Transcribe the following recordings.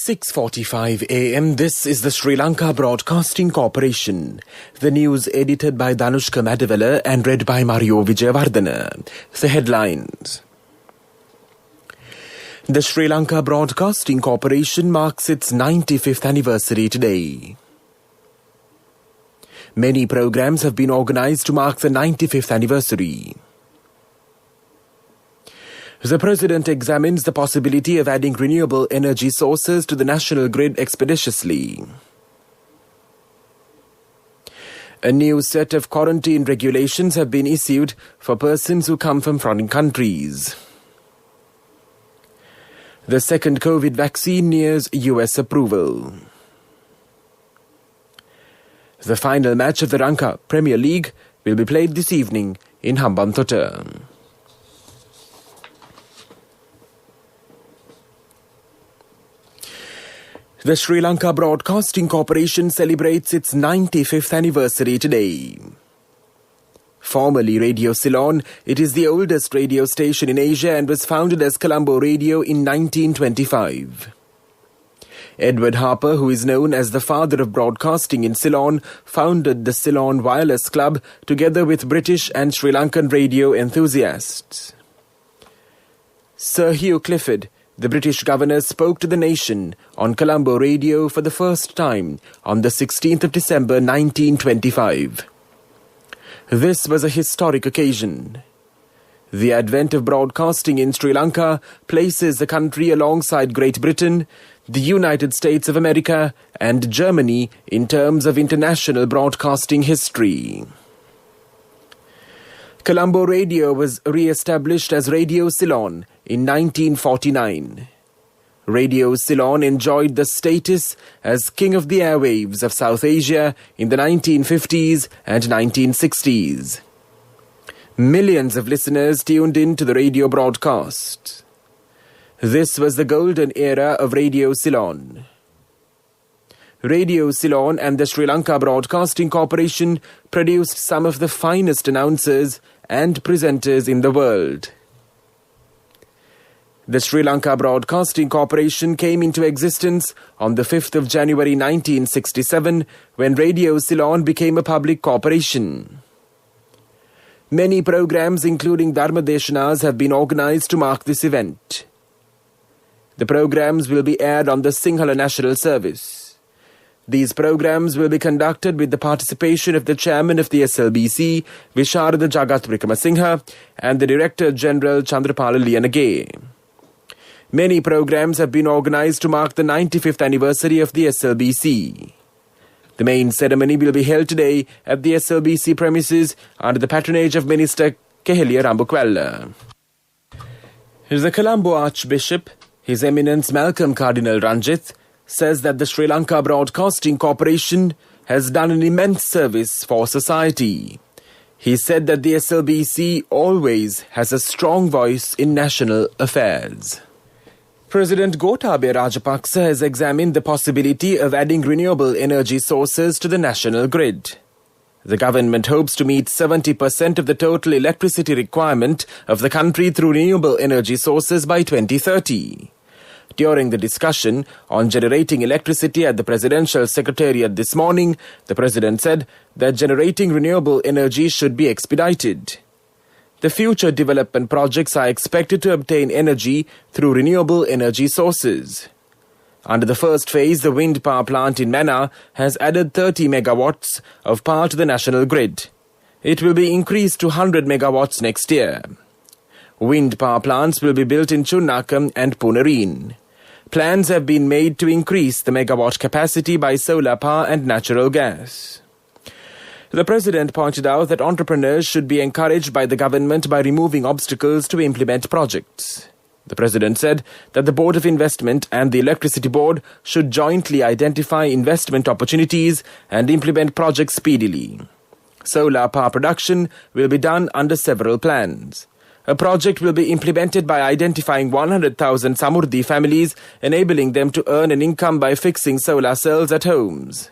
6:45 a.m. This is the Sri Lanka Broadcasting Corporation. The news edited by Danushka Madavella and read by Mario Vijayawardena. The headlines. The Sri Lanka Broadcasting Corporation marks its 95th anniversary today. Many programs have been organised to mark the 95th anniversary. The President examines the possibility of adding renewable energy sources to the national grid expeditiously. A new set of quarantine regulations have been issued for persons who come from foreign countries. The second COVID vaccine nears US approval. The final match of the Lanka Premier League will be played this evening in Hambantota. The Sri Lanka Broadcasting Corporation celebrates its 95th anniversary today. Formerly Radio Ceylon, it is the oldest radio station in Asia and was founded as Colombo Radio in 1925. Edward Harper, who is known as the father of broadcasting in Ceylon, founded the Ceylon Wireless Club together with British and Sri Lankan radio enthusiasts. Sir Hugh Clifford, the British governor, spoke to the nation on Colombo Radio for the first time on the 16th of December 1925. This was a historic occasion. The advent of broadcasting in Sri Lanka places the country alongside Great Britain, the United States of America and Germany in terms of international broadcasting history. Colombo Radio was re-established as Radio Ceylon in 1949. Radio Ceylon enjoyed the status as King of the Airwaves of South Asia in the 1950s and 1960s. Millions of listeners tuned in to the radio broadcast. This was the golden era of Radio Ceylon. Radio Ceylon and the Sri Lanka Broadcasting Corporation produced some of the finest announcers and presenters in the world. The Sri Lanka Broadcasting Corporation came into existence on the 5th of January 1967 when Radio Ceylon became a public corporation. Many programs including Dharmadeshanas have been organised to mark this event. The programs will be aired on the Sinhala National Service. These programs will be conducted with the participation of the Chairman of the SLBC, Visharada Jagat Wickramasinghe, and the Director General Chandrapala Liyanage. Many programs have been organised to mark the 95th anniversary of the SLBC. The main ceremony will be held today at the SLBC premises under the patronage of Minister Keheliya Rambukwella. The Colombo Archbishop, His Eminence Malcolm Cardinal Ranjith, says that the Sri Lanka Broadcasting Corporation has done an immense service for society. He said that the SLBC always has a strong voice in national affairs. President Gotabaya Rajapaksa has examined the possibility of adding renewable energy sources to the national grid. The government hopes to meet 70% of the total electricity requirement of the country through renewable energy sources by 2030. During the discussion on generating electricity at the Presidential Secretariat this morning, the President said that generating renewable energy should be expedited. The future development projects are expected to obtain energy through renewable energy sources. Under the first phase, the wind power plant in Mannar has added 30 megawatts of power to the national grid. It will be increased to 100 megawatts next year. Wind power plants will be built in Chunnakam and Punareen. Plans have been made to increase the megawatt capacity by solar power and natural gas. The President pointed out that entrepreneurs should be encouraged by the government by removing obstacles to implement projects. The President said that the Board of Investment and the Electricity Board should jointly identify investment opportunities and implement projects speedily. Solar power production will be done under several plans. A project will be implemented by identifying 100,000 Samurdhi families, enabling them to earn an income by fixing solar cells at homes.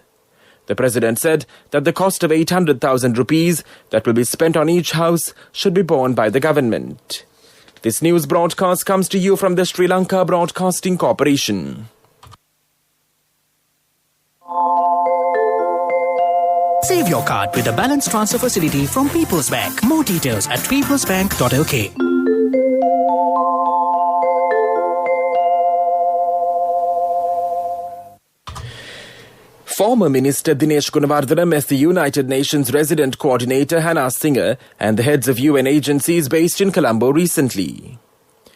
The President said that the cost of 800,000 rupees that will be spent on each house should be borne by the government. This news broadcast comes to you from the Sri Lanka Broadcasting Corporation. Save your card with a balance transfer facility from People's Bank. More details at peoplesbank.lk. Former Minister Dinesh Gunawardena met the United Nations Resident Coordinator Hannah Singer and the heads of UN agencies based in Colombo recently.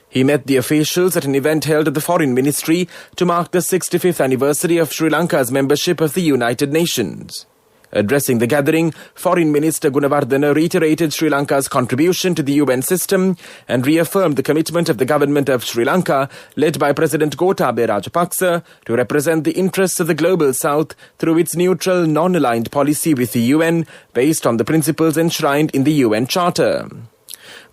He met the officials at an event held at the Foreign Ministry to mark the 65th anniversary of Sri Lanka's membership of the United Nations. Addressing the gathering, Foreign Minister Gunawardena reiterated Sri Lanka's contribution to the UN system and reaffirmed the commitment of the government of Sri Lanka, led by President Gotabaya Rajapaksa, to represent the interests of the Global South through its neutral, non-aligned policy with the UN based on the principles enshrined in the UN Charter.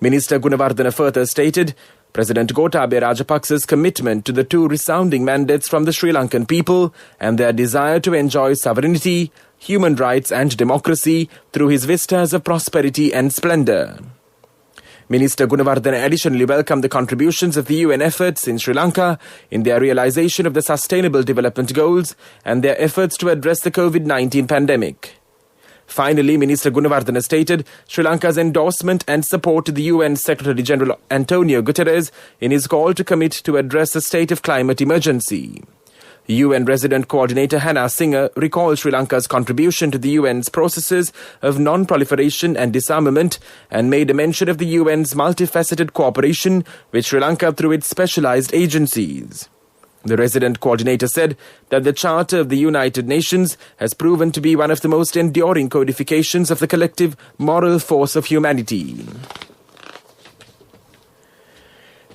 Minister Gunawardena further stated, President Gotabaya Rajapaksa's commitment to the two resounding mandates from the Sri Lankan people and their desire to enjoy sovereignty, human rights and democracy through his vistas of prosperity and splendour. Minister Gunawardena additionally welcomed the contributions of the UN efforts in Sri Lanka in their realisation of the Sustainable Development Goals and their efforts to address the COVID-19 pandemic. Finally, Minister Gunawardena stated Sri Lanka's endorsement and support to the UN Secretary-General Antonio Guterres in his call to commit to address the state of climate emergency. UN Resident Coordinator Hannah Singer recalled Sri Lanka's contribution to the UN's processes of non-proliferation and disarmament and made a mention of the UN's multifaceted cooperation with Sri Lanka through its specialized agencies. The resident coordinator said that the Charter of the United Nations has proven to be one of the most enduring codifications of the collective moral force of humanity.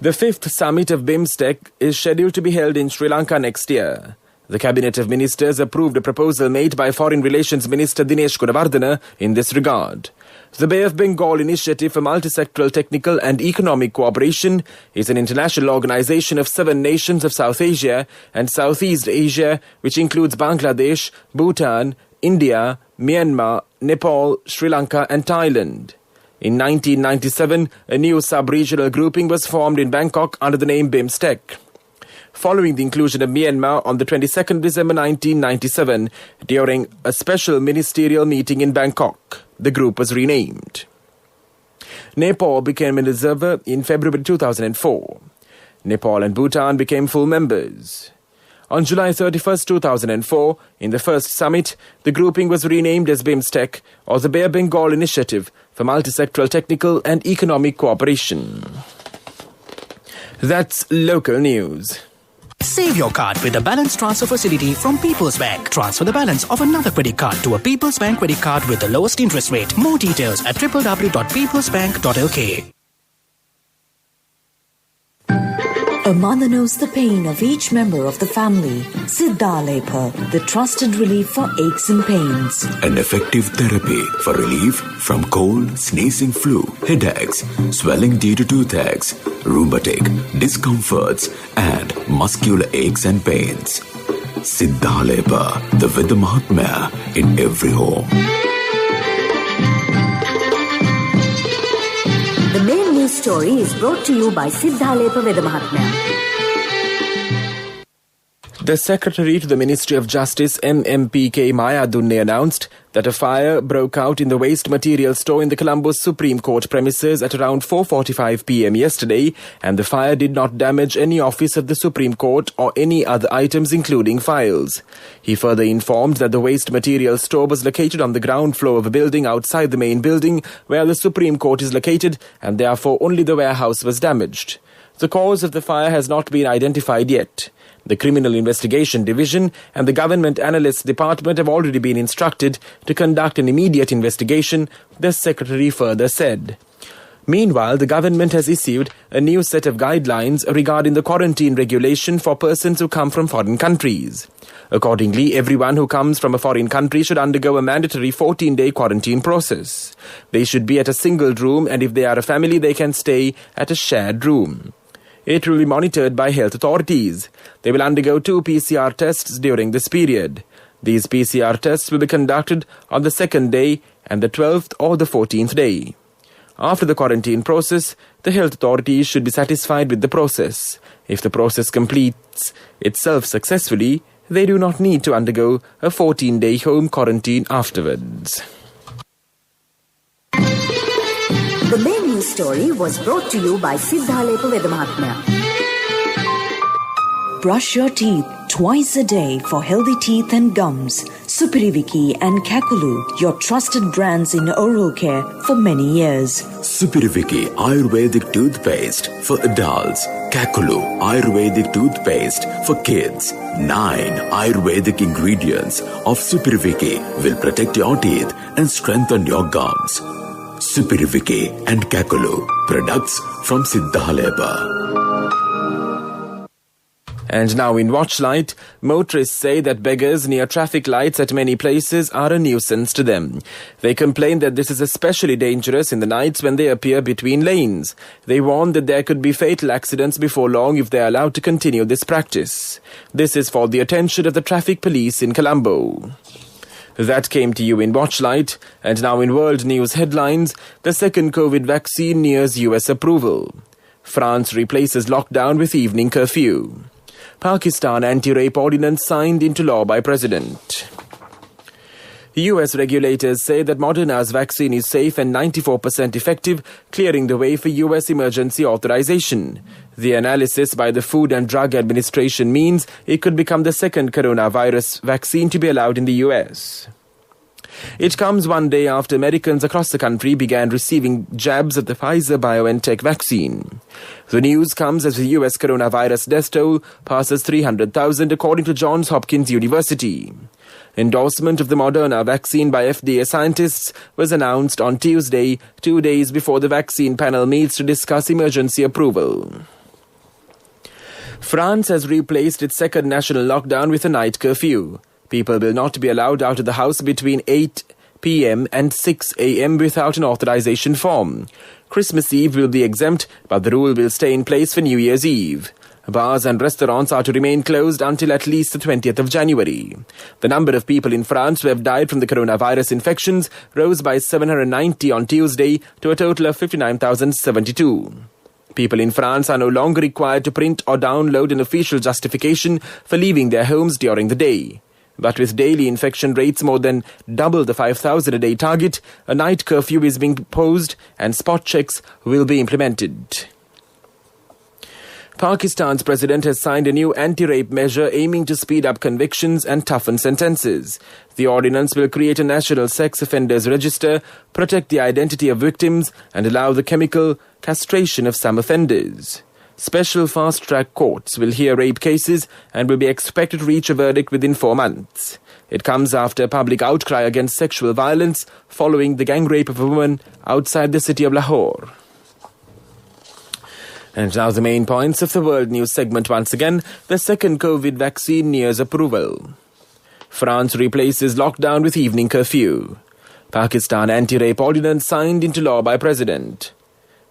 The fifth summit of BIMSTEC is scheduled to be held in Sri Lanka next year. The Cabinet of Ministers approved a proposal made by Foreign Relations Minister Dinesh Gunawardena in this regard. The Bay of Bengal Initiative for Multisectoral Technical and Economic Cooperation is an international organization of 7 nations of South Asia and Southeast Asia, which includes Bangladesh, Bhutan, India, Myanmar, Nepal, Sri Lanka and Thailand. In 1997, a new sub-regional grouping was formed in Bangkok under the name BIMSTEC. Following the inclusion of Myanmar on the 22nd December 1997, during a special ministerial meeting in Bangkok, the group was renamed. Nepal became an observer in February 2004. Nepal and Bhutan became full members. On July 31, 2004, in the first summit, the grouping was renamed as BIMSTEC, or the Bay of Bengal Initiative for Multisectoral Technical and Economic Cooperation. That's local news. Save your card with a balance transfer facility from People's Bank. Transfer the balance of another credit card to a People's Bank credit card with the lowest interest rate. More details at www.peoplesbank.lk. A mother knows the pain of each member of the family. Siddha Lepa, the trusted relief for aches and pains. An effective therapy for relief from cold, sneezing, flu, headaches, swelling due to toothaches, rheumatic, discomforts, and muscular aches and pains. Siddha Lepa, the Vedha Mahatmya in every home. The main news story is brought to you by Siddha Lepa Vedha Mahatmya. The Secretary to the Ministry of Justice, MMPK Maya Dunne, announced that a fire broke out in the waste material store in the Colombo Supreme Court premises at around 4:45 p.m. yesterday, and the fire did not damage any office of the Supreme Court or any other items including files. He further informed that the waste material store was located on the ground floor of a building outside the main building where the Supreme Court is located, and therefore only the warehouse was damaged. The cause of the fire has not been identified yet. The Criminal Investigation Division and the Government Analysts Department have already been instructed to conduct an immediate investigation, the Secretary further said. Meanwhile, the government has issued a new set of guidelines regarding the quarantine regulation for persons who come from foreign countries. Accordingly, everyone who comes from a foreign country should undergo a mandatory 14-day quarantine process. They should be at a single room, and if they are a family, they can stay at a shared room. It will be monitored by health authorities. They will undergo 2 PCR tests during this period. These PCR tests will be conducted on the 2nd day and the 12th or the 14th day. After the quarantine process, the health authorities should be satisfied with the process. If the process completes itself successfully, They do not need to undergo a 14-day home quarantine afterwards. The main news story was brought to you by Siddhalepa Vedamahatmya. Brush your teeth twice a day for healthy teeth and gums. Supiriviki and Kakulu, your trusted brands in oral care for many years. Supiriviki Ayurvedic toothpaste for adults. Kakulu Ayurvedic toothpaste for kids. 9 Ayurvedic ingredients of Supiriviki will protect your teeth and strengthen your gums. Supiriviki and Kakulu, products from Siddhalepa. And now in Watchlight, motorists say that beggars near traffic lights at many places are a nuisance to them. They complain that this is especially dangerous in the nights when they appear between lanes. They warn that there could be fatal accidents before long if they are allowed to continue this practice. This is for the attention of the traffic police in Colombo. That came to you in Watchlight, and now in world news headlines, the second COVID vaccine nears US approval. France replaces lockdown with evening curfew. Pakistan anti-rape ordinance signed into law by President. US regulators say that Moderna's vaccine is safe and 94% effective, clearing the way for US emergency authorization. The analysis by the Food and Drug Administration means it could become the second coronavirus vaccine to be allowed in the US. It comes one day after Americans across the country began receiving jabs of the Pfizer-BioNTech vaccine. The news comes as the US coronavirus death toll passes 300,000 according to Johns Hopkins University. Endorsement of the Moderna vaccine by FDA scientists was announced on Tuesday, 2 days before the vaccine panel meets to discuss emergency approval. France has replaced its second national lockdown with a night curfew. People will not be allowed out of the house between 8 p.m. and 6 a.m. without an authorization form. Christmas Eve will be exempt, but the rule will stay in place for New Year's Eve. Bars and restaurants are to remain closed until at least the 20th of January. The number of people in France who have died from the coronavirus infections rose by 790 on Tuesday to a total of 59,072. People in France are no longer required to print or download an official justification for leaving their homes during the day. But with daily infection rates more than double the 5,000 a day target, a night curfew is being imposed and spot checks will be implemented. Pakistan's president has signed a new anti-rape measure aiming to speed up convictions and toughen sentences. The ordinance will create a national sex offenders register, protect the identity of victims, and allow the chemical castration of some offenders. Special fast-track courts will hear rape cases and will be expected to reach a verdict within 4 months. It comes after a public outcry against sexual violence following the gang rape of a woman outside the city of Lahore. And now the main points of the World News segment once again. The second COVID vaccine nears approval. France replaces lockdown with evening curfew. Pakistan anti-rape ordinance signed into law by President.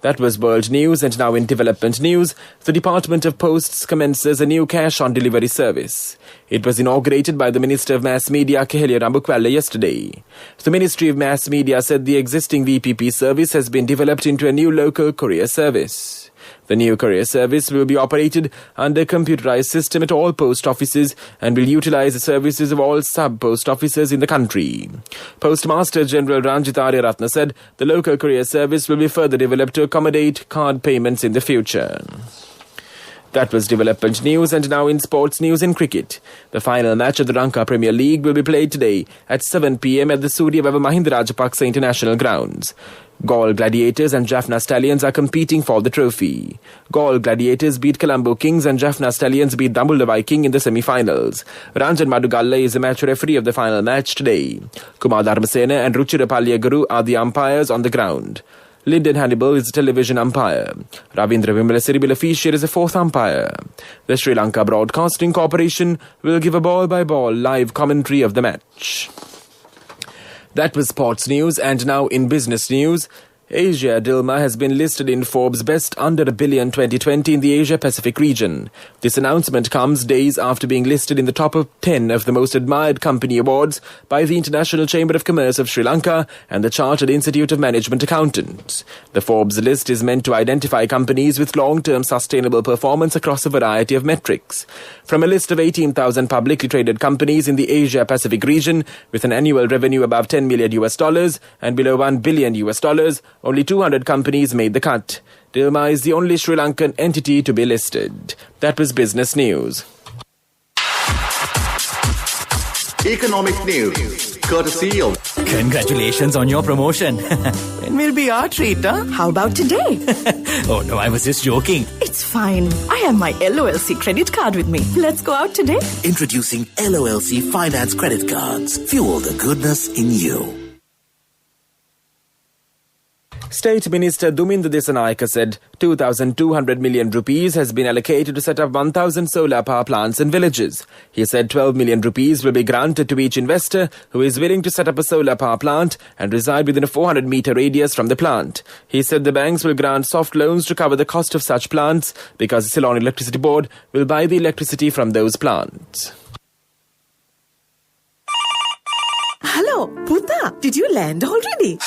That was World News, and now in development news, the Department of Posts commences a new cash-on-delivery service. It was inaugurated by the Minister of Mass Media, Kehelia Rambukwala, yesterday. The Ministry of Mass Media said the existing VPP service has been developed into a new local courier service. The new courier service will be operated under a computerized system at all post offices and will utilize the services of all sub-post offices in the country. Postmaster General Ranjit Aryaratna said the local courier service will be further developed to accommodate card payments in the future. That was development news, and now in sports news in cricket. The final match of the Lanka Premier League will be played today at 7 p.m. at the Surya Baba Mahinda Rajapaksa International Grounds. Gaul Gladiators and Jaffna Stallions are competing for the trophy. Gaul Gladiators beat Colombo Kings and Jaffna Stallions beat Dambulla Viking in the semi-finals. Ranjan Madugalla is the match referee of the final match today. Kumar Dharmasena and Ruchira Palyaguru are the umpires on the ground. Lyndon Hannibal is the television umpire. Ravindra Vimalasiri will officiate as a fourth umpire. The Sri Lanka Broadcasting Corporation will give a ball-by-ball live commentary of the match. That was sports news, and now in business news. Asia Dilma has been listed in Forbes' Best Under a Billion 2020 in the Asia-Pacific region. This announcement comes days after being listed in the top of 10 of the most admired company awards by the International Chamber of Commerce of Sri Lanka and the Chartered Institute of Management Accountants. The Forbes list is meant to identify companies with long-term sustainable performance across a variety of metrics. From a list of 18,000 publicly traded companies in the Asia-Pacific region with an annual revenue above $10 million and below $1 billion, only 200 companies made the cut. Dilma is the only Sri Lankan entity to be listed. That was Business News. Economic news, courtesy of... Congratulations on your promotion. When will be our treat, huh? How about today? Oh no, I was just joking. It's fine. I have my LOLC credit card with me. Let's go out today. Introducing LOLC Finance Credit Cards. Fuel the goodness in you. State Minister Duminda Desanayake said 2,200 million rupees has been allocated to set up 1,000 solar power plants in villages. He said 12 million rupees will be granted to each investor who is willing to set up a solar power plant and reside within a 400-meter radius from the plant. He said the banks will grant soft loans to cover the cost of such plants because the Ceylon Electricity Board will buy the electricity from those plants. Hello, Puta. Did you land already?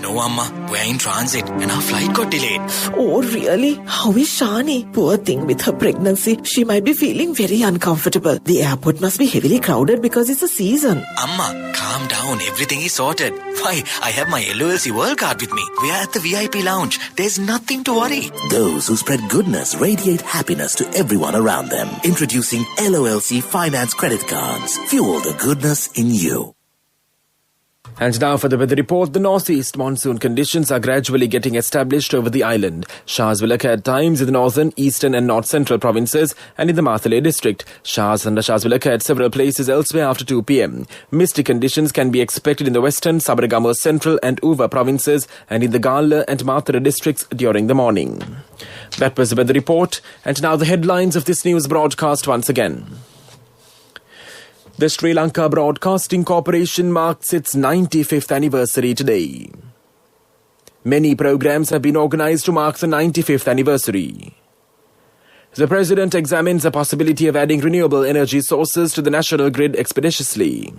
No, Amma. We're in transit and our flight got delayed. Oh, really? How is Shani? Poor thing with her pregnancy. She might be feeling very uncomfortable. The airport must be heavily crowded because it's a season. Amma, calm down. Everything is sorted. Why, I have my LOLC World Card with me. We are at the VIP lounge. There's nothing to worry. Those who spread goodness radiate happiness to everyone around them. Introducing LOLC Finance Credit Cards. Fuel the goodness in you. And now for the weather report. The northeast monsoon conditions are gradually getting established over the island. Showers will occur at times in the northern, eastern and north-central provinces and in the Mathale district. Showers and thundershowers will occur at several places elsewhere after 2 p.m. Misty conditions can be expected in the western, Sabaragamuwa central and Uva provinces and in the Gala and Mathura districts during the morning. That was the weather report. And now the headlines of this news broadcast once again. The Sri Lanka Broadcasting Corporation marks its 95th anniversary today. Many programs have been organised to mark the 95th anniversary. The President examines the possibility of adding renewable energy sources to the national grid expeditiously.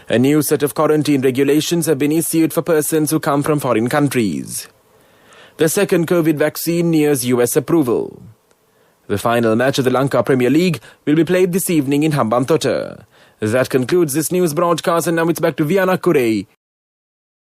A new set of quarantine regulations have been issued for persons who come from foreign countries. The second COVID vaccine nears US approval. The final match of the Lanka Premier League will be played this evening in Hambantota. That concludes this news broadcast, and now it's back to Viana Kurei